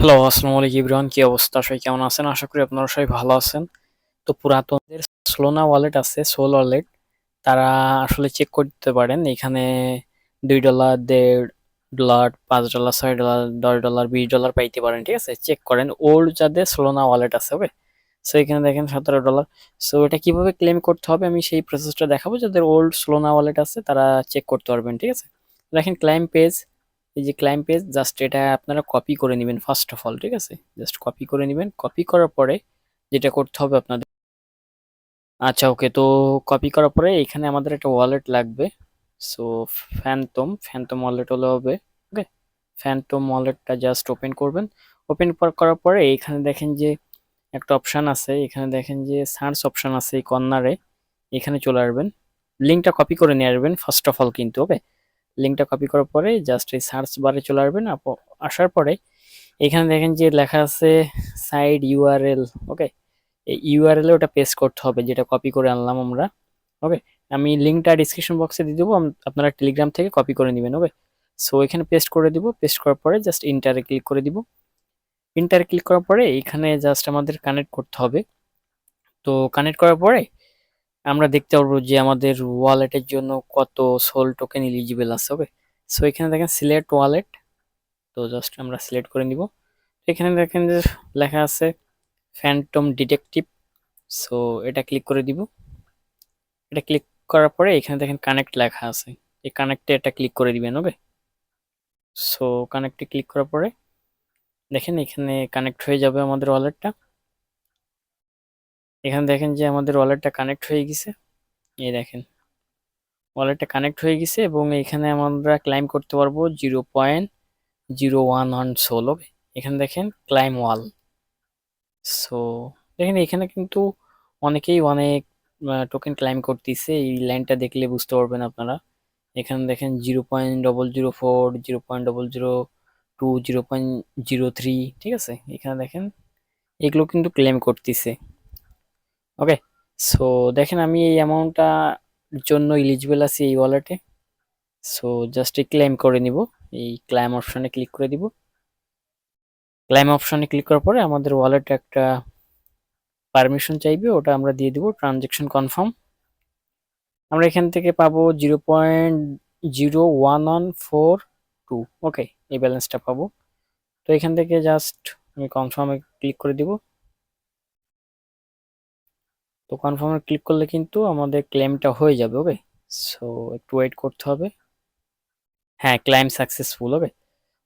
Hello, আসসালামু আলাইকুম ইব্রাহিম। কি অবস্থা? সবাই কেমন আছেন? আশা করি আপনারা সবাই ভালো আছেন। তো পুরাতনদের সোলনা ওয়ালেট আছে, সোল ওয়ালেট, তারা আসলে চেক করতে পারেন। এখানে $2, $1.5, $5, $6, $10, $20 পাইতে পারেন। ঠিক আছে, চেক করেন ওল্ড যাদের সোলনা ওয়ালেট আছে। ওকে, সো এখানে দেখেন $17। সো এটা কিভাবে ক্লেম করতে হবে আমি সেই প্রসেসটা দেখাবো। যাদের ওল্ড সোলনা ওয়ালেট আছে তারা চেক করতে পারবেন। ঠিক আছে, দেখেন ক্লাইম পেজ, এই যে ক্লাইম পেজ, জাস্ট এটা আপনারা কপি করে নেবেন ফার্স্ট অফ অল। ঠিক আছে, জাস্ট কপি করে নেবেন। কপি করার পরে যেটা করতে হবে আপনাদের, আচ্ছা ওকে, তো কপি করার পরে এখানে আমাদের একটা ওয়ালেট লাগবে। সো ফ্যান্টম ওয়ালেট হলে হবে। ওকে, ফ্যান্টম ওয়ালেটটা জাস্ট ওপেন করবেন। ওপেন করার পরে এখানে দেখেন যে একটা অপশান আছে, এখানে দেখেন যে সার্চ অপশান আছে এই কর্নারে, এখানে চলে আসবেন। লিঙ্কটা কপি করে নিয়ে আসবেন ফার্স্ট অফ অল কিন্তু। ওকে, লিঙ্কটা কপি করার পরে জাস্ট এই সার্চ বারে চলে আসবেন। আসার পরে এখানে দেখেন যে লেখা আছে সাইড ইউআরএল। ওকে, এই ইউআরএল ওটা পেস্ট করতে হবে যেটা কপি করে আনলাম আমরা। ওকে, আমি লিঙ্কটা ডিসক্রিপশন বক্সে দিয়ে দেবো, আপনারা টেলিগ্রাম থেকে কপি করে নেবেন। ওকে, সো এখানে পেস্ট করে দিব। পেস্ট করার পরে জাস্ট ইন্টারে ক্লিক করে দিব। ইন্টারে ক্লিক করার পরে এখানে জাস্ট আমাদের কানেক্ট করতে হবে। তো কানেক্ট করার পরে আমরা দেখতে পারবো যে আমাদের ওয়ালেটের জন্য কত সোল টোকেন এলিজিবল আছে। ওকে, সো এখানে দেখেন সিলেক্ট ওয়ালেট, তো জাস্ট আমরা সিলেক্ট করে নিব। এখানে দেখেন যে লেখা আছে ফ্যান্টম ডিটেকটিভ। সো এটা ক্লিক করে দিব। এটা ক্লিক করার পরে এখানে দেখেন কানেক্ট লেখা আছে, এই কানেক্টে এটা ক্লিক করে দিবেন। ওকে, সো কানেক্টে ক্লিক করার পরে দেখেন এখানে কানেক্ট হয়ে যাবে আমাদের ওয়ালেটটা। এখানে দেখেন যে আমাদের ওয়ালেটটা কানেক্ট হয়ে গেছে। এই দেখেন ওয়ালেটটা কানেক্ট হয়ে গেছে এবং এখানে আমরা ক্লাইম করতে পারবো 0.011 সোল। ওকে, এখানে দেখেন ক্লাইম ওয়াল। সো দেখেন এখানে কিন্তু অনেকেই অনেক টোকেন ক্লাইম করতেছে, এই লাইনটা দেখলে বুঝতে পারবেন আপনারা। এখানে দেখেন 0.004, 0.002, 0.03। ঠিক আছে, এখানে দেখেন এগুলো কিন্তু ক্লেম করতেছে। ওকে, সো দেখেন আমি এই অ্যামাউন্টটা জন্য ইলিজিবল আছি এই ওয়ালেটে। সো জাস্ট ক্লেম করে নিব। এই ক্লাইম অপশনে ক্লিক করে দিব। ক্লাইম অপশনে ক্লিক করার পরে আমাদের ওয়ালেটে একটা পারমিশন চাইবে, ওটা আমরা দিয়ে দিব ট্রানজেকশন কনফার্ম। আমরা এখান থেকে পাবো 0.01142। ওকে, এই ব্যালেন্সটা পাবো। তো এখান থেকে জাস্ট আমি কনফার্মে ক্লিক করে দিব। তো কনফার্মে ক্লিক করলে কিন্তু আমাদের ক্লেমটা হয়ে যাবে। ওকে, সো একটু ওয়েট করতে হবে। হ্যাঁ, ক্লাইম সাকসেসফুল। ওকে,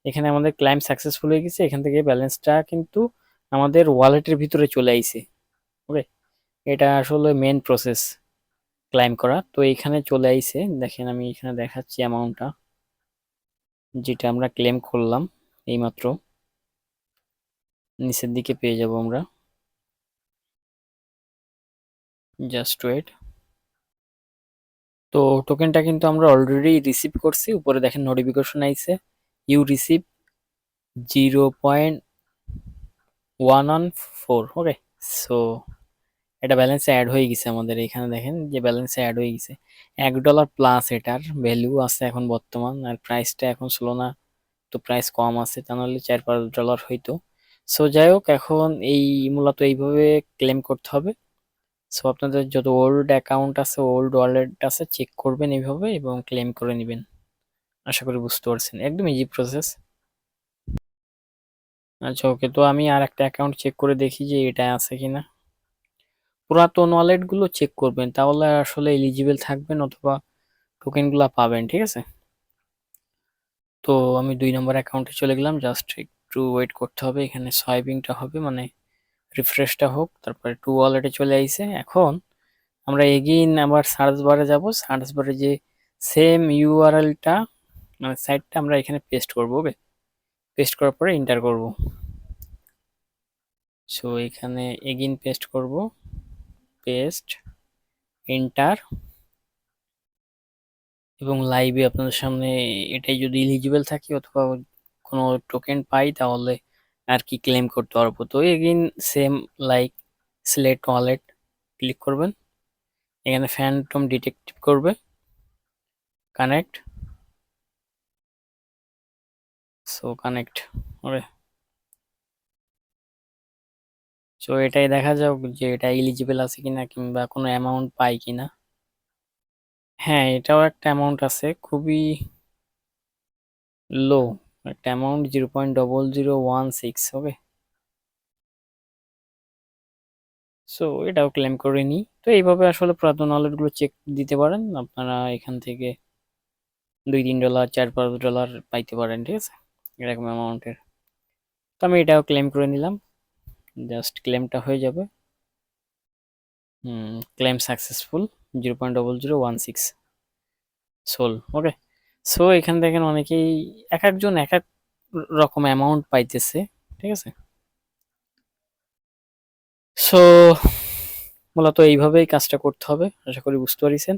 এখানে আমাদের ক্লাইম সাকসেসফুল হয়ে গেছে। এখান থেকে ব্যালেন্সটা কিন্তু আমাদের ওয়ালেটের ভিতরে চলে আইছে। ওকে, এটা আসলে মেন প্রসেস ক্লাইম করা। তো এখানে চলে আইছে, দেখেন আমি এখানে দেখাচ্ছি অ্যামাউন্টটা যেটা আমরা ক্লেম করলাম এইমাত্র। নিচের দিকে পেয়ে যাব আমরা, জাস্ট ওয়েট। তো টোকেনটা কিন্তু আমরা অলরেডি রিসিভ করছি। উপরে দেখেন নোটিফিকেশন আইছে, ইউ রিসিভ 0.114। ওকে, সো এটা ব্যালেন্সে অ্যাড হয়ে গেছে আমাদের। এখানে দেখেন যে ব্যালেন্সে অ্যাড হয়ে গেছে $1 প্লাস এটার ভ্যালু আছে এখন বর্তমান। আর প্রাইসটা এখন ছিল না, তো প্রাইস কম আছে, তা নাহলে $4-5 হইতো। সো যাই হোক, এখন এই মূলত এইভাবে ক্লেম করতে হবে। সো আপনাদের যত ওল্ড অ্যাকাউন্ট আছে, ওল্ড ওয়ালেট আছে, চেক করবেন এইভাবে এবং ক্লেম করে নেবেন। আশা করি বুঝতে পারছেন, একদম ইজি প্রসেস। আচ্ছা ওকে, তো আমি আর একটা অ্যাকাউন্ট চেক করে দেখি যে এটা আছে কিনা। পুরাতন ওয়ালেট গুলো চেক করবেন, তাহলে আসলে এলিজিবল থাকবেন অথবা টোকেন গুলা পাবেন। ঠিক আছে, তো আমি 2 নম্বর অ্যাকাউন্টে চলে গেলাম। জাস্ট একটু ওয়েট করতে হবে, এখানে সোয়াইপিংটা হবে মানে রিফ্রেশটা হোক। তারপরে টু ওয়ালেটে চলে আইছে। এখন আমরা এগেইন আবার সার্চ বারে যাব। সার্চ বারে যে সেম ইউআরএলটা মানে সাইটটা আমরা এখানে পেস্ট করব। ওকে, পেস্ট করার পরে এন্টার করব। সো এখানে এগেইন পেস্ট করব, পেস্ট, এন্টার, এবং লাইভে আপনাদের সামনে এটাই যদি এলিজিবল থাকি অথবা কোনো টোকেন পাই তাহলে আর কি ক্লেম করতে পারবো। তো again same like select wallet click করবেন। এখানে ফ্যান্টম ডিটেকটিভ করবে, connect. So connect. Okay, so এটাই দেখা যাক যে এটা এলিজিবল আছে কিনা কিংবা কোনো অ্যামাউন্ট পাই কিনা। হ্যাঁ, এটাও একটা অ্যামাউন্ট আছে, খুবই লো একটা অ্যামাউন্ট, 0.0016। ওকে, সো এটাও ক্লেম করে নিই। তো এইভাবে আসলে পুরাতন ওয়ালেটগুলো চেক দিতে পারেন আপনারা, এখান থেকে $2-3, $4-5 পাইতে পারেন, ঠিক আছে, এরকম অ্যামাউন্টের। তো আমি এটাও ক্লেম করে নিলাম, জাস্ট ক্লেমটা হয়ে যাবে। Claim successful, 0.0016 SOL. Okay, so এখান দেখেন অনেকেই এক একজন এক এক রকম অ্যামাউন্ট পাইতেছে, ঠিক আছে। সো মূলত এইভাবেই কাজটা করতে হবে, আশা করি বুঝতে পারছেন।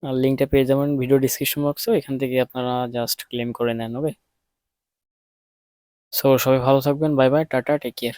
আর লিঙ্কটা পেয়ে যাবেন ভিডিও ডিসক্রিপশন বক্সে, এখান থেকে আপনারা জাস্ট ক্লেম করে নেন। ওকে, সো সবাই ভালো থাকবেন, bye bye, tata, take care.